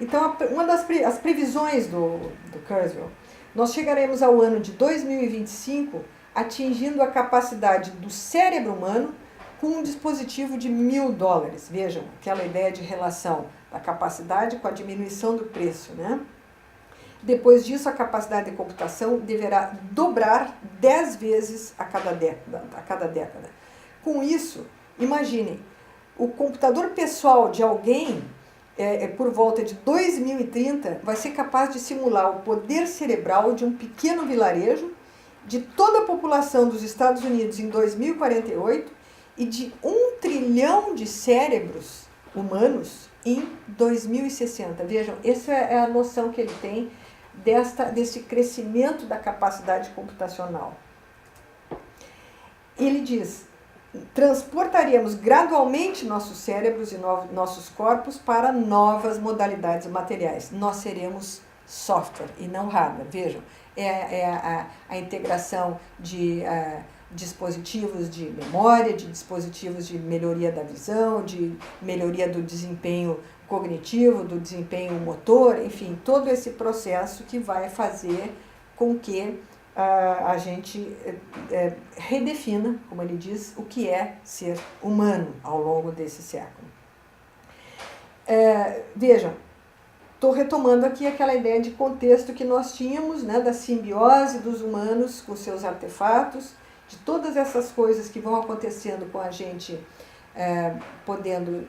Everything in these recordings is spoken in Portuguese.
Então, uma as previsões do Kurzweil, nós chegaremos ao ano de 2025 atingindo a capacidade do cérebro humano com um dispositivo de $1.000. Vejam, aquela ideia de relação da capacidade com a diminuição do preço, né? Depois disso, a capacidade de computação deverá dobrar 10 vezes a cada década. Com isso, imaginem, o computador pessoal de alguém, por volta de 2030, vai ser capaz de simular o poder cerebral de um pequeno vilarejo, de toda a população dos Estados Unidos em 2048 e de 1 trilhão de cérebros humanos em 2060. Vejam, essa é a noção que ele tem desse crescimento da capacidade computacional. Ele diz: transportaremos gradualmente nossos cérebros e nossos corpos para novas modalidades materiais. Nós seremos software e não hardware. Vejam, a integração de dispositivos de memória, de dispositivos de melhoria da visão, de melhoria do desempenho cognitivo, do desempenho motor, enfim, todo esse processo que vai fazer com que a gente redefina, como ele diz, o que é ser humano ao longo desse século. Vejam, estou retomando aqui aquela ideia de contexto que nós tínhamos, né, da simbiose dos humanos com seus artefatos, de todas essas coisas que vão acontecendo com a gente, podendo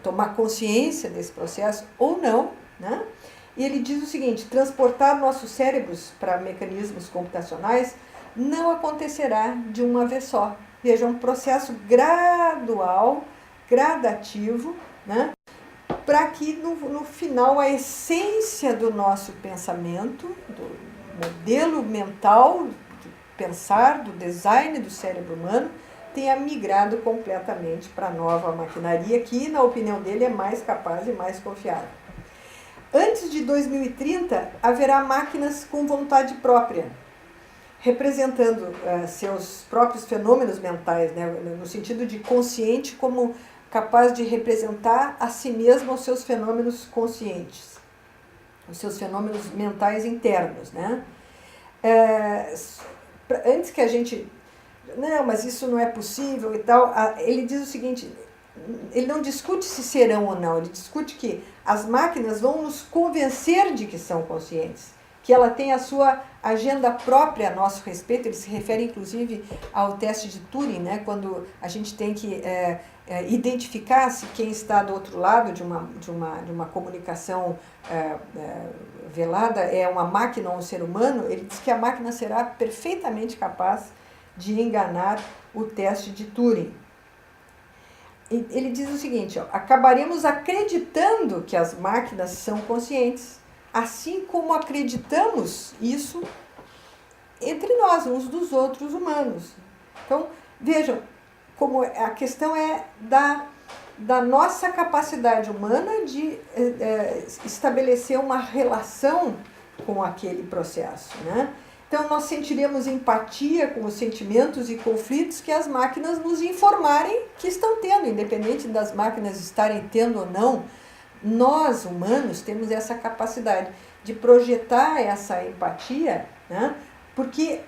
tomar consciência desse processo ou não, né? E ele diz o seguinte: transportar nossos cérebros para mecanismos computacionais não acontecerá de uma vez só. Veja, é um processo gradual, gradativo, né? Para que no final a essência do nosso pensamento, do modelo mental de pensar, do design do cérebro humano, tenha migrado completamente para a nova maquinaria, que, na opinião dele, é mais capaz e mais confiável. Antes de 2030, haverá máquinas com vontade própria, representando seus próprios fenômenos mentais, né, no sentido de consciente como capaz de representar a si mesmo os seus fenômenos conscientes, os seus fenômenos mentais internos, né? Antes que a gente... Não, mas isso não é possível e tal, ele diz o seguinte: ele não discute se serão ou não, ele discute que as máquinas vão nos convencer de que são conscientes, que ela tem a sua agenda própria a nosso respeito. Ele se refere inclusive ao teste de Turing, né, quando a gente tem que identificar se quem está do outro lado de uma comunicação velada é uma máquina ou um ser humano. Ele diz que a máquina será perfeitamente capaz de enganar o teste de Turing. Ele diz o seguinte: acabaremos acreditando que as máquinas são conscientes, assim como acreditamos isso entre nós, uns dos outros humanos. Então, vejam, como a questão é da nossa capacidade humana de estabelecer uma relação com aquele processo, né? Então, nós sentiremos empatia com os sentimentos e conflitos que as máquinas nos informarem que estão tendo, independente das máquinas estarem tendo ou não. Nós, humanos, temos essa capacidade de projetar essa empatia, né? Porque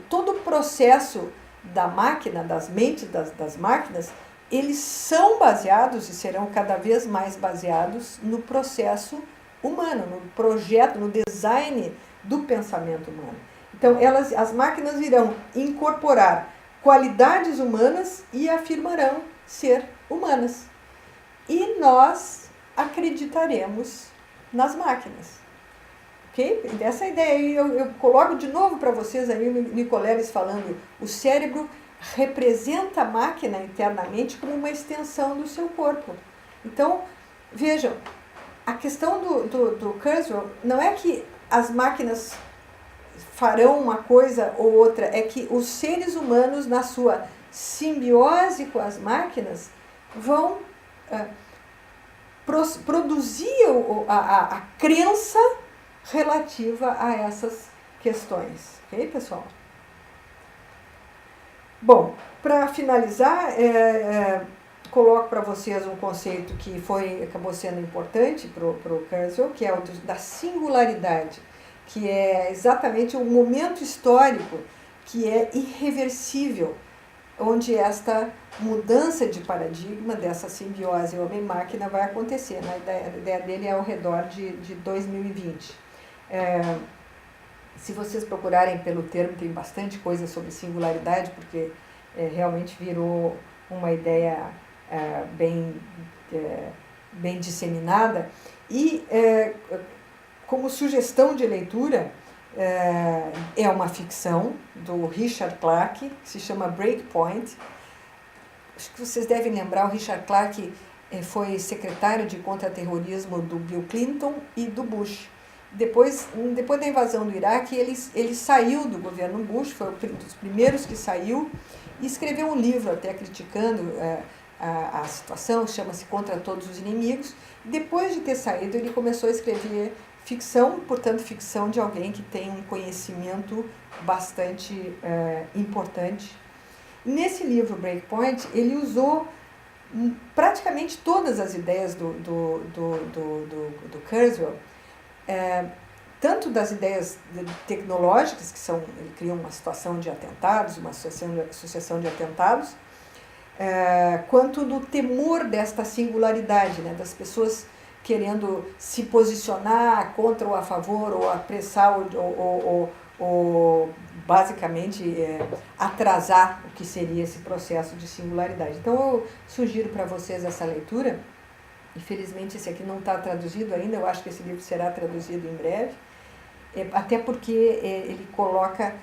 todo o processo da máquina, das mentes das máquinas, eles são baseados e serão cada vez mais baseados no processo humano, no projeto, no design do pensamento humano. Então, as máquinas irão incorporar qualidades humanas e afirmarão ser humanas. E nós acreditaremos nas máquinas. Ok? Essa ideia aí eu coloco de novo para vocês aí, o Nicoleles falando: o cérebro representa a máquina internamente como uma extensão do seu corpo. Então, vejam, a questão do Kurzweil não é que as máquinas farão uma coisa ou outra, é que os seres humanos, na sua simbiose com as máquinas, vão produzir a crença relativa a essas questões. Ok, pessoal? Bom, para finalizar, coloco para vocês um conceito que acabou sendo importante para o Kurzweil, que é o da singularidade, que é exatamente um momento histórico que é irreversível, onde esta mudança de paradigma, dessa simbiose homem-máquina vai acontecer. A ideia dele é ao redor de 2020. Se vocês procurarem pelo termo, tem bastante coisa sobre singularidade, porque realmente virou uma ideia bem disseminada. E como sugestão de leitura, é uma ficção do Richard Clarke, que se chama Breakpoint. Acho que vocês devem lembrar, o Richard Clarke foi secretário de contra-terrorismo do Bill Clinton e do Bush. Depois da invasão do Iraque, ele saiu do governo Bush, foi um dos primeiros que saiu, e escreveu um livro até criticando a situação, chama-se Contra Todos os Inimigos. Depois de ter saído, ele começou a escrever ficção, portanto, ficção de alguém que tem um conhecimento bastante importante. Nesse livro, Breakpoint, ele usou praticamente todas as ideias do Kurzweil, tanto das ideias tecnológicas, ele cria uma situação de atentados, uma associação de atentados, quanto do temor desta singularidade, né, das pessoas querendo se posicionar contra ou a favor, ou apressar, ou basicamente atrasar o que seria esse processo de singularidade. Então eu sugiro para vocês essa leitura. Infelizmente esse aqui não está traduzido ainda, eu acho que esse livro será traduzido em breve, até porque ele coloca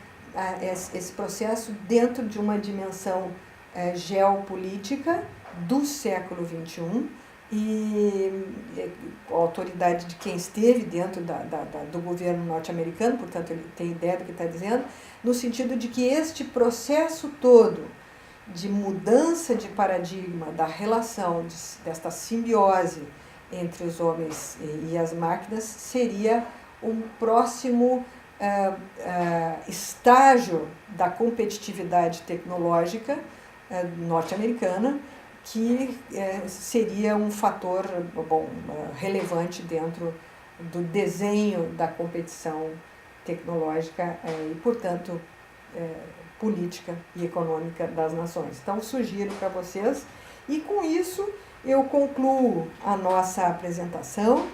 esse processo dentro de uma dimensão geopolítica do século XXI, e a autoridade de quem esteve dentro do governo norte-americano, portanto ele tem ideia do que está dizendo, no sentido de que este processo todo de mudança de paradigma, da relação, desta simbiose entre os homens e as máquinas, seria um próximo estágio da competitividade tecnológica norte-americana, que seria um fator relevante dentro do desenho da competição tecnológica e, portanto, política e econômica das nações. Então, sugiro para vocês, e com isso eu concluo a nossa apresentação,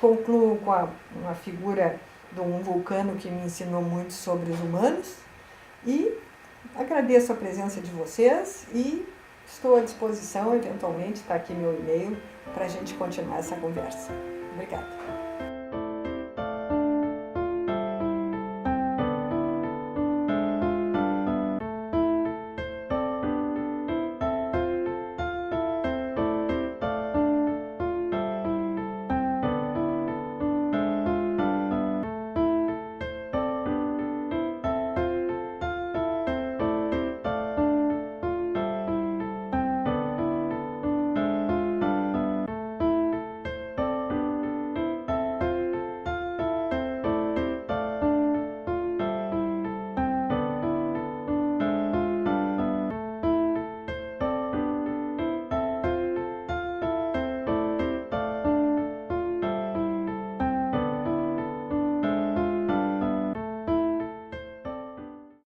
concluo com uma figura de um vulcano que me ensinou muito sobre os humanos, e agradeço a presença de vocês e estou à disposição, eventualmente, está aqui meu e-mail, para a gente continuar essa conversa. Obrigada.